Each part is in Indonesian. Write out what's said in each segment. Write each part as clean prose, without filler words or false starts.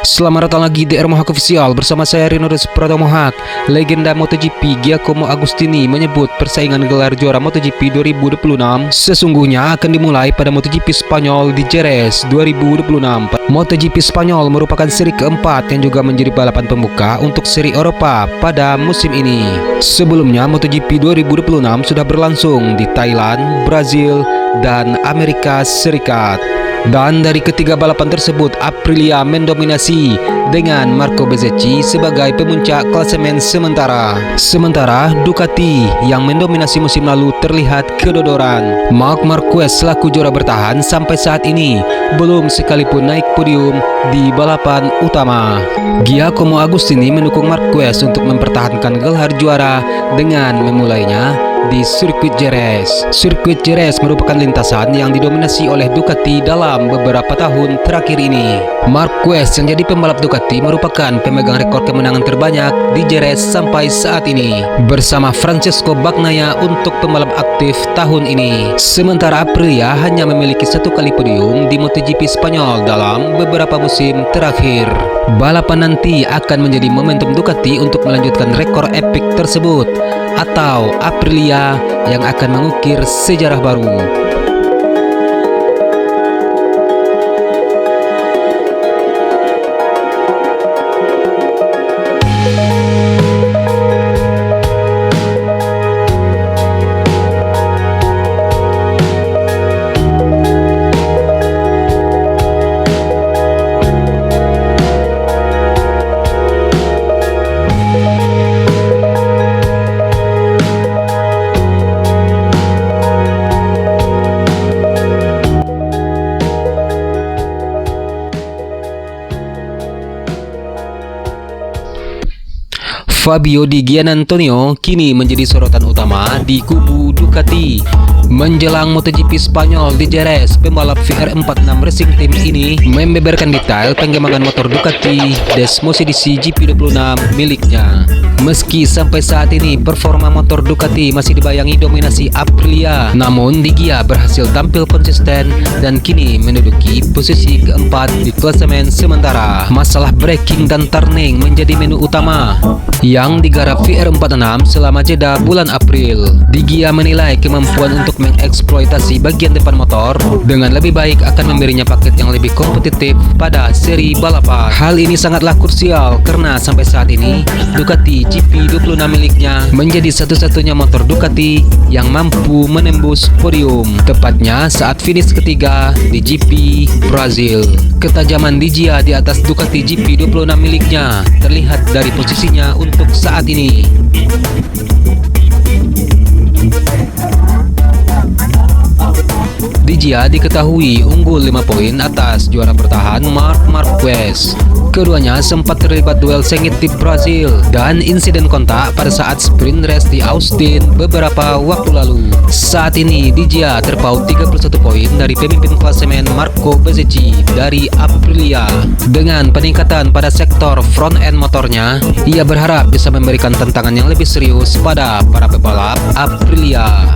Selamat datang lagi di Mohak Official bersama saya Rino Desprado Mohak. Legenda MotoGP Giacomo Agostini menyebut persaingan gelar juara MotoGP 2026 sesungguhnya akan dimulai pada MotoGP Spanyol di Jerez 2026. MotoGP Spanyol merupakan seri keempat yang juga menjadi balapan pembuka untuk seri Eropa pada musim ini. Sebelumnya MotoGP 2026 sudah berlangsung di Thailand, Brazil, dan Amerika Serikat. Dan dari ketiga balapan tersebut, Aprilia mendominasi dengan Marco Bezzecchi sebagai pemuncak klasemen sementara. Sementara Ducati yang mendominasi musim lalu terlihat kedodoran. Marc Marquez selaku juara bertahan sampai saat ini belum sekalipun naik podium di balapan utama. Giacomo Agostini mendukung Marquez untuk mempertahankan gelar juara dengan memulainya di sirkuit Jerez. Sirkuit Jerez merupakan lintasan yang didominasi oleh Ducati dalam beberapa tahun terakhir ini. Marquez yang jadi pembalap Ducati merupakan pemegang rekor kemenangan terbanyak di Jerez sampai saat ini bersama Francesco Bagnaia untuk pembalap aktif tahun ini. Sementara Aprilia hanya memiliki satu kali podium di MotoGP Spanyol dalam beberapa musim terakhir. Balapan nanti akan menjadi momentum Ducati untuk melanjutkan rekor epik tersebut, atau Aprilia yang akan mengukir sejarah baru. Fabio Di Giannantonio kini menjadi sorotan utama di kubu Ducati. Menjelang MotoGP Spanyol di Jerez, pembalap VR46 Racing Team ini membeberkan detail pengembangan motor Ducati Desmosedici GP26 miliknya. Meski sampai saat ini performa motor Ducati masih dibayangi dominasi Aprilia, namun Di Gia berhasil tampil konsisten dan kini menduduki posisi keempat di klasemen sementara. Masalah braking dan turning menjadi menu utama yang digarap VR46 selama jeda bulan April. Di Gia menilai kemampuan untuk mengeksploitasi bagian depan motor dengan lebih baik akan memberinya paket yang lebih kompetitif pada seri balapan. Hal ini sangatlah krusial karena sampai saat ini Ducati GP26 miliknya menjadi satu-satunya motor Ducati yang mampu menembus podium, tepatnya saat finish ketiga di GP Brazil. Ketajaman Di Gia di atas Ducati GP26 miliknya terlihat dari posisinya untuk saat ini. Di Gia diketahui unggul 5 poin atas juara bertahan Marc Marquez. Keduanya sempat terlibat duel sengit di Brazil dan insiden kontak pada saat sprint race di Austin beberapa waktu lalu. Saat ini Di Gia terpaut 31 poin dari pemimpin klasemen Marco Bezzecchi dari Aprilia. Dengan peningkatan pada sektor front end motornya, ia berharap bisa memberikan tantangan yang lebih serius pada para pebalap Aprilia.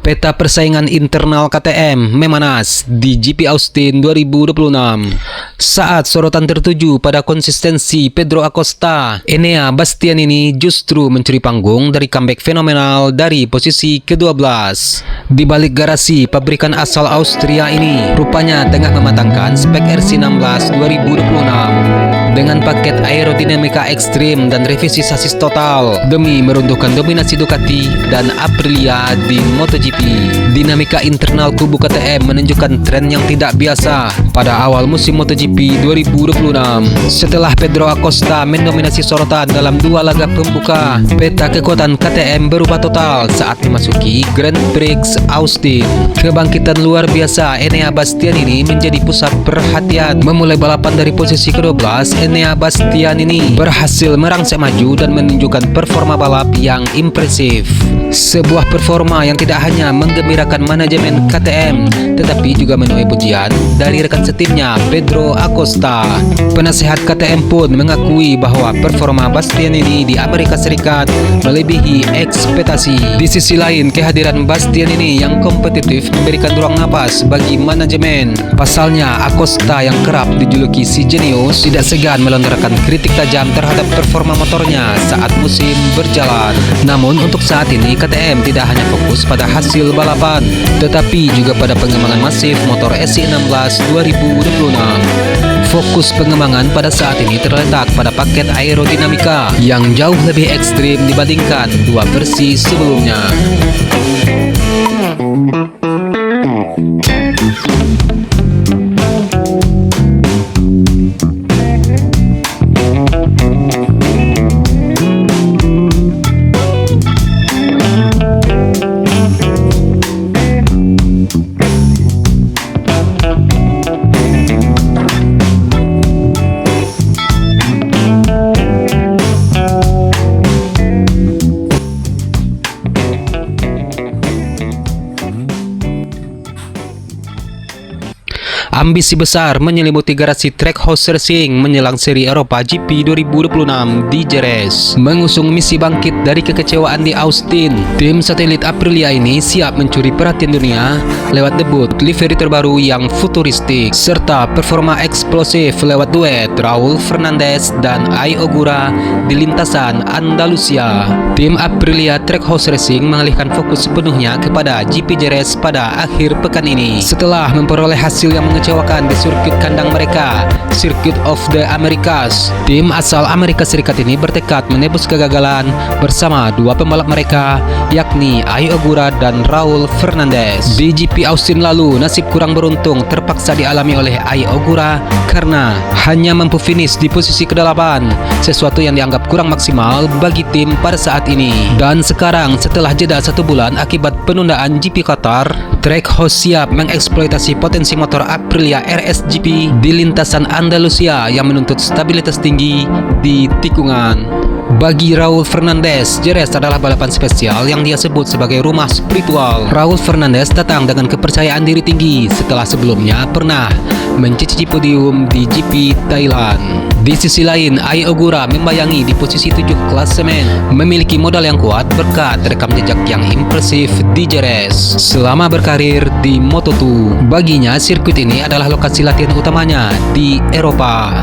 Peta persaingan internal KTM memanas di GP Austin 2026 saat sorotan tertuju pada konsistensi Pedro Acosta. Enea Bastianini justru mencuri panggung dari comeback fenomenal dari posisi ke-12. Di balik garasi pabrikan asal Austria ini rupanya tengah mematangkan spek RC16 2026. dengan paket aerodinamika ekstrim dan revisi sasis total demi meruntuhkan dominasi Ducati dan Aprilia di MotoGP. Dinamika internal kubu KTM menunjukkan tren yang tidak biasa pada awal musim MotoGP 2026. Setelah Pedro Acosta mendominasi sorotan dalam 2 laga pembuka, peta kekuatan KTM berubah total saat memasuki Grand Prix Austin. Kebangkitan luar biasa Enea Bastianini menjadi pusat perhatian. Memulai balapan dari posisi ke-12, Enea Bastianini berhasil merangsek maju dan menunjukkan performa balap yang impresif. Sebuah performa yang tidak hanya menggembirakan manajemen KTM, tetapi juga menuai pujian dari rekan setimnya Pedro Acosta. Penasehat KTM pun mengakui bahwa performa Bastianini di Amerika Serikat melebihi ekspektasi. Di sisi lain, kehadiran Bastianini yang kompetitif memberikan ruang napas bagi manajemen. Pasalnya, Acosta yang kerap dijuluki si jenius tidak segan melontarkan kritik tajam terhadap performa motornya saat musim berjalan. Namun untuk saat ini KTM tidak hanya fokus pada hasil balapan, tetapi juga pada pengembangan masif motor SC16 2026. Fokus pengembangan pada saat ini terletak pada paket aerodinamika yang jauh lebih ekstrim dibandingkan 2 versi sebelumnya. Ambisi besar menyelimuti garasi Trackhouse Racing menjelang seri Eropa GP 2026 di Jerez. Mengusung misi bangkit dari kekecewaan di Austin, tim satelit Aprilia ini siap mencuri perhatian dunia lewat debut livery terbaru yang futuristik serta performa eksplosif lewat duet Raul Fernandez dan Ai Ogura di lintasan Andalusia. Tim Aprilia Trackhouse Racing mengalihkan fokus sepenuhnya kepada GP Jerez pada akhir pekan ini setelah memperoleh hasil yang mengecewakan di sirkuit kandang mereka, Circuit of the Americas. Tim asal Amerika Serikat ini bertekad menebus kegagalan bersama 2 pembalap mereka, yakni Ai Ogura dan Raul Fernandez. Di GP Austin lalu, nasib kurang beruntung terpaksa dialami oleh Ai Ogura karena hanya mampu finish di posisi ke-8, sesuatu yang dianggap kurang maksimal bagi tim pada saat ini. Dan sekarang, setelah jeda 1 bulan akibat penundaan GP Qatar, Trackhouse siap mengeksploitasi potensi motor Aprilia RSGP di lintasan Andalusia yang menuntut stabilitas tinggi di tikungan. Bagi Raul Fernandez, Jerez adalah balapan spesial yang dia sebut sebagai rumah spiritual. Raul Fernandez datang dengan kepercayaan diri tinggi setelah sebelumnya pernah mencicipi podium di GP Thailand. Di sisi lain, Ai Ogura membayangi di posisi 7 klasemen, memiliki modal yang kuat berkat rekam jejak yang impresif di Jerez selama berkarir di Moto2. Baginya, sirkuit ini adalah lokasi latihan utamanya di Eropa.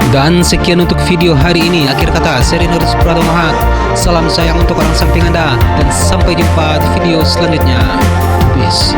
Dan sekian untuk video hari ini. Akhir kata, saya Rinurus Pradomahat. Salam sayang untuk orang samping Anda dan sampai jumpa di video selanjutnya. Peace.